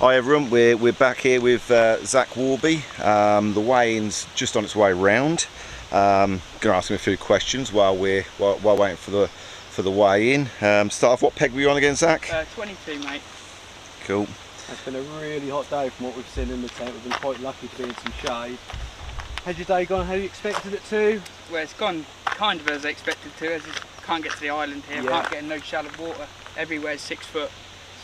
Hi everyone, we're back here with Zach Warby. The weigh-in's just on its way round. Going to ask him a few questions while we're waiting for the weigh-in. Start off, what peg were you on again, Zach? 22, mate. Cool. It's been a really hot day from what we've seen in the tent. We've been quite lucky to be in some shade. Has your day gone how you expected it to? Well, it's gone kind of as I expected to, as I can't get to the island here. Yeah. Can't get in no shallow water. Everywhere's 6 foot.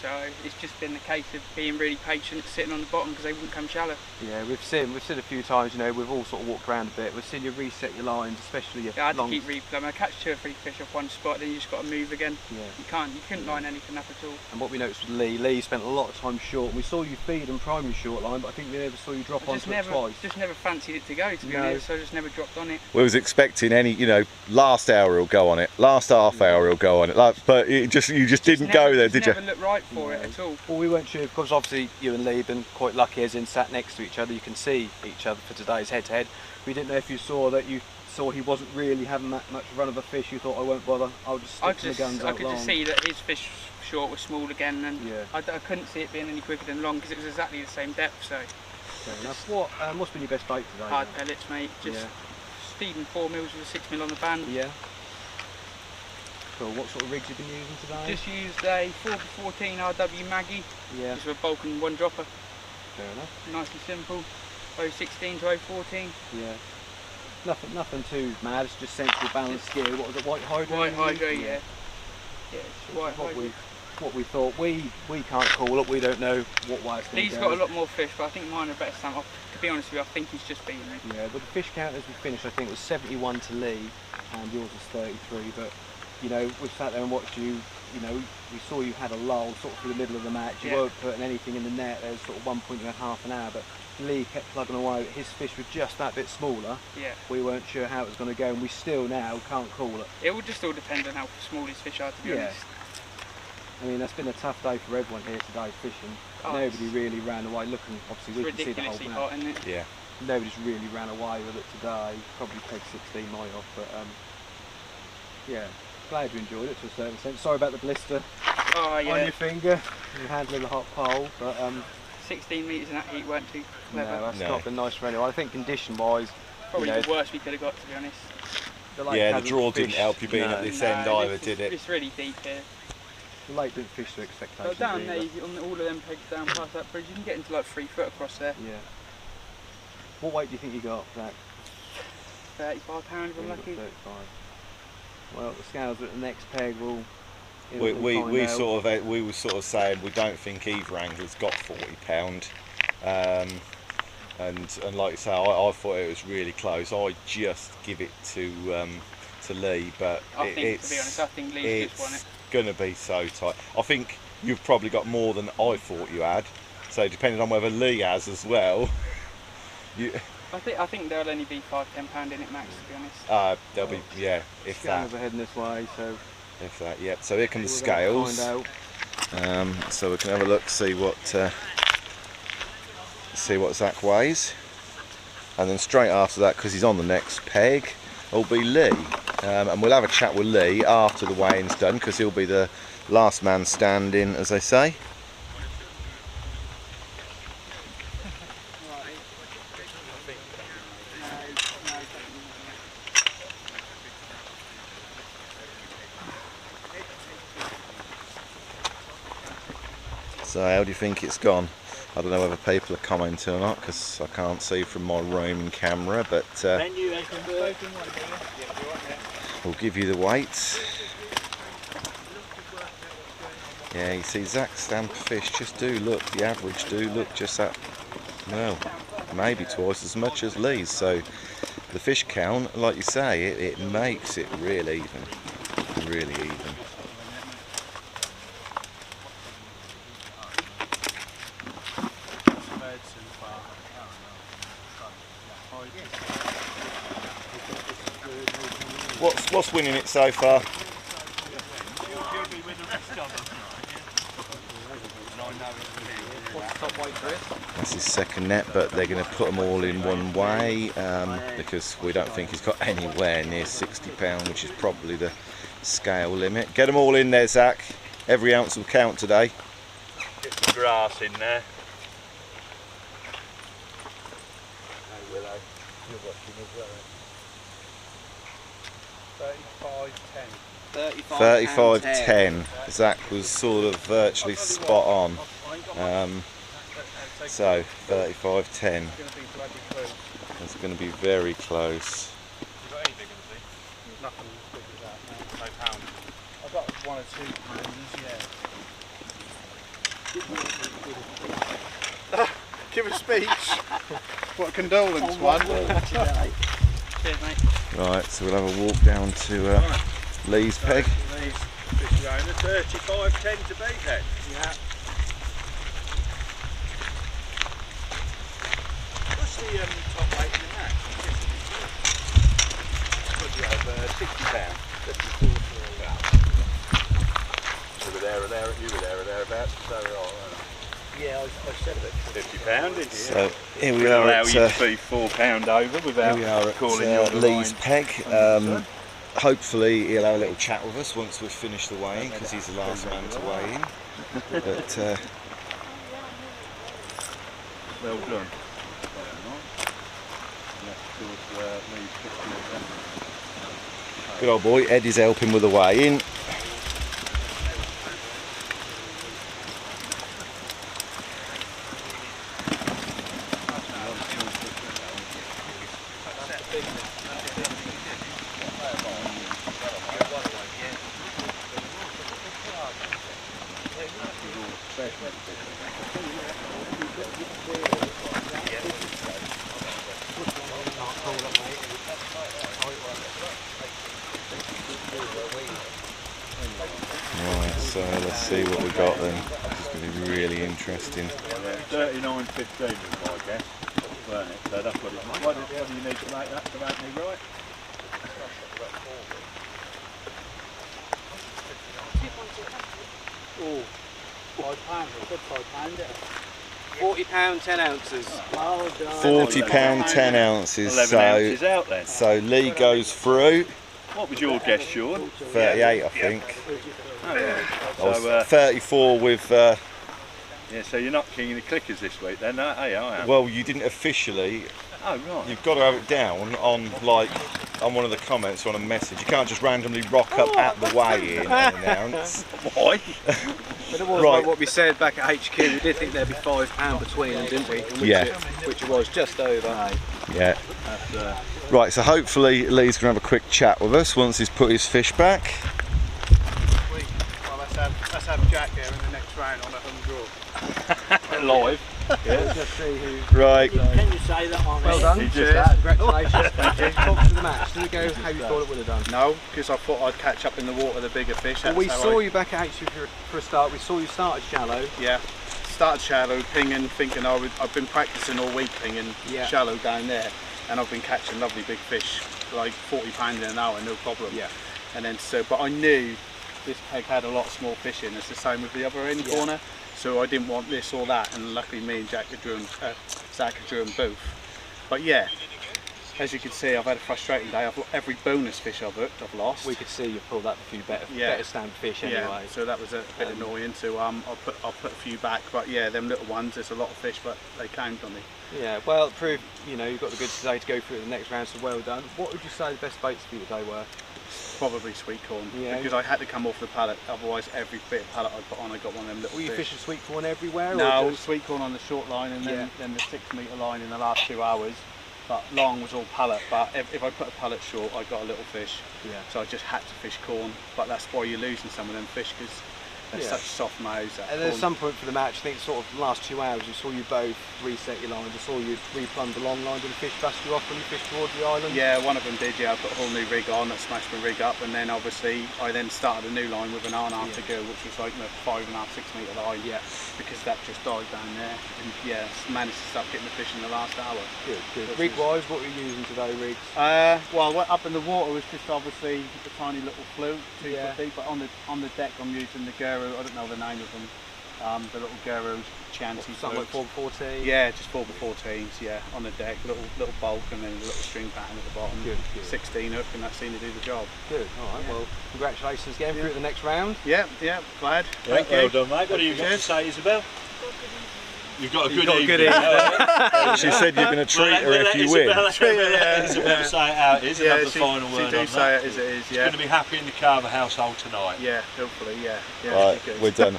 So it's just been the case of being really patient, sitting on the bottom because they wouldn't come shallow. Yeah, we've seen a few times, you know, we've all sort of walked around a bit. We've seen you reset your lines, especially your I had long... to keep replumbing. I catch 2 or 3 fish off one spot, then you just got to move again. Yeah. You couldn't line anything up at all. And what we noticed with Lee spent a lot of time short. We saw you feed and prime your short line, but I think we never saw you drop onto it twice. Just never fancied it to go, to be honest, so I just never dropped on it. We was expecting any, you know, last hour he'll go on it, last half hour he'll go on it, but you just didn't go there, did you? Never looked right for it at all. Well, we weren't sure, because obviously you and Lee have been quite lucky as in sat next to each other. You can see each other for today's head-to-head. We didn't know if you saw he wasn't really having that much run of a fish. You thought, I won't bother, I'll just stick to the guns I out could long. just see that his fish short was small again, and yeah. I couldn't see it being any quicker than long because it was exactly the same depth. So fair enough. What's been your best bait today? Hard pellets, mate. Just feeding 4 mils with a 6 mil on the band. Yeah. Cool. What sort of rigs have you been using today? Just used a 4x14 RW Maggie. Yeah. Just with a bulk and 1 dropper. Fair enough. Nice and simple. 016 to 014. Yeah. Nothing too mad. It's just sensible balanced gear. What was it? White Hydro? White Hydro, yeah. Yeah, it's White Hydro. What we thought. We can't call it. We don't know what way it's going to go. Lee's got a lot more fish, but I think mine are better stamp. To be honest with you, I think he's just beating me. Yeah, but the fish count as we finished, I think, was 71 to Lee, and yours was 33. But you know, we sat there and watched you. You know, we saw you had a lull sort of through the middle of the match. You weren't putting anything in the net. There was sort of one point you had half an hour, but Lee kept plugging away. His fish were just that bit smaller. Yeah. We weren't sure how it was going to go, and we still now can't call it. It will just all depend on how small his fish are, to be honest. I mean, that's been a tough day for everyone here today fishing. Nobody really ran away. Looking, obviously, we can see the whole match. Hot, isn't it? Yeah. Nobody's really ran away with it today. Probably take 16 might off, but yeah. Glad you enjoyed it to a certain extent. Sorry about the blister on your finger. You're handling the hot pole, but 16 metres in that heat weren't too clever. No, that's not been nice for anyone. I think condition-wise, probably the worst we could have got, to be honest. The draw didn't help you being at this end either, did it? It's really deep here. The lake didn't fish to expectations. So down there, on all of them pegs down past that bridge, you can get into like 3 foot across there. Yeah. What weight do you think you got, Zach? 35 pounds, if I'm lucky. 35. Well, the scales at the next peg will. We were sort of saying we don't think either angler's got 40 pound, and like you say, I thought it was really close. I just give it to Lee, but to be honest, I think Lee's just won it. Gonna be so tight. I think you've probably got more than I thought you had. So depending on whether Lee has as well, I think there'll only be £5–10 in it max, to be honest. There'll be if that. We're heading this way, so. If that, yeah. So here come the scales. So we can have a look, see what Zach weighs, and then straight after that, because he's on the next peg, will be Lee, and we'll have a chat with Lee after the weigh-in's done, because he'll be the last man standing, as they say. So how do you think it's gone? I don't know whether people are commenting or not because I can't see from my roaming camera, but we'll give you the weights. Yeah, you see Zach's stamp fish just do look, the average do look just that, well, maybe twice as much as Lee's. So the fish count, like you say, it makes it really even, really even. What's winning it so far? What's the top weight for it? That's his second net, but they're going to put them all in one way because we don't think he's got anywhere near 60 pound, which is probably the scale limit. Get them all in there, Zach. Every ounce will count today. Get some grass in there. Willow. You're watching as well. 35.10. 35.10. Zach was sort of virtually spot on. So 35.10. It's going to be very close. You got any bigger than these? Nothing as big as that. No pound. I've got 1 or 2 pounds, yeah. Give a speech. What a condolence one. Cheers, mate. Right, so we'll have a walk down to Lee's peg. Lee's fish owner, 35.10 to beat then. Yeah. What's the top weight in the match? Could be over 60 pounds. 54. You were there or there, you were there or thereabouts, so Yeah, I said a bit. £50, didn't you? So here we We'll are allow at, you to be £4 over without here we are calling at your Lee's line. peg. Hopefully he'll have a little chat with us once we've finished the weighing, because he's the last man to weigh in. But Well done. good old boy, Eddie's helping with the weigh-in. Right, so let's see what we got then. This is going to be really interesting. 39.15 was my guess, weren't it? So that's what it was. What do you need to make that to make me right? Oh, £5. I said £5, £40, 10 ounces. Well done. £40, 10 ounces. 11 ounces out then. So Lee goes through. What was your guess, Sean? 38, I think. Oh, yeah. I was So, 34 with. yeah, so you're not king of the clickers this week then? Hey, I am. Well, you didn't officially. Oh, right. You've got to have it down on on one of the comments or on a message. You can't just randomly rock up at the weigh-in and announce. Why? But it was Right. like what we said back at HQ, we did think there'd be £5 between them, didn't we? And which it was just over. Yeah. That's, Right, so hopefully Lee's going to have a quick chat with us once he's put his fish back. well, let's have Jack here in the next round on a hung draw. Live. Yeah. Just see who. Right. Can you say that on Well it? done. He just Cheers. had. Congratulations. Thank you. Talk to the match. Did it go how you thought it would have done? No, because I thought I'd catch up in the water the bigger fish. Well, we saw you back at HQ for a start. We saw you started shallow. Yeah, started shallow, pinging, thinking I've been practicing all week pinging shallow down there, and I've been catching lovely big fish, like 40 pounds in an hour, no problem. Yeah. And then but I knew this peg had a lot of small fish in. It's the same with the other end corner, so I didn't want this or that. And luckily, me and Zach had drew them both. But yeah, as you can see, I've had a frustrating day. Every bonus fish I've hooked, I've lost. We could see you pulled out a few better stand fish anyway. Yeah, so that was a bit annoying. So I'll put a few back, but yeah, them little ones, there's a lot of fish, but they count on me. Yeah, well, it proved, you've got the goods today to go through the next round, so well done. What would you say the best baits for you today were? Probably sweet corn, Yeah. because I had to come off the pallet, otherwise every bit of pallet I put on, I got one of them little Were you fish. fishing sweet corn everywhere? No, or just... sweet corn on the short line, and then the 6 metre line in the last 2 hours. But long was all pallet, but if I put a pallet short, I got a little fish. Yeah. So I just had to fish corn, but that's why you're losing some of them fish, because they're such soft mouths. And at some point for the match, I think sort of the last 2 hours, we saw you both reset your lines. I saw you replumbed the long line. Did the fish bust you off when you fished towards the island? Yeah, one of them did. Yeah, I put a whole new rig on. That smashed my rig up, and then obviously I then started a new line with an hour and a half to go, which was like a 5.5, 6 metre line. Yeah. Because that just died down there, and yeah, managed to start getting the fish in the last hour. Good, good. Rig-wise, what were you using today, rigs? Well, up in the water was just obviously a tiny little fluke, 2 foot deep, but on the deck I'm using the Guru. I don't know the name of them. The little Guru Chianti. Something like 4x14? Yeah, just 4x14s. Yeah, on the deck, little bulk, and then a little string pattern at the bottom. Good, good. 16 hook, and that seemed to do the job. Good. All right. Well, congratulations getting through to the next round. Yeah, glad. Thank you. Well done, mate. What do you got to say, Isabel? You've got a You've good got a evening. good evening. She said you're going to treat her if you win. Isabella say it out. It is Yeah, another final word she do on say that. it as it is. She's Yeah. going to be happy in the Carver household tonight. Yeah, hopefully. Yeah. Right, it'd be good. we're done.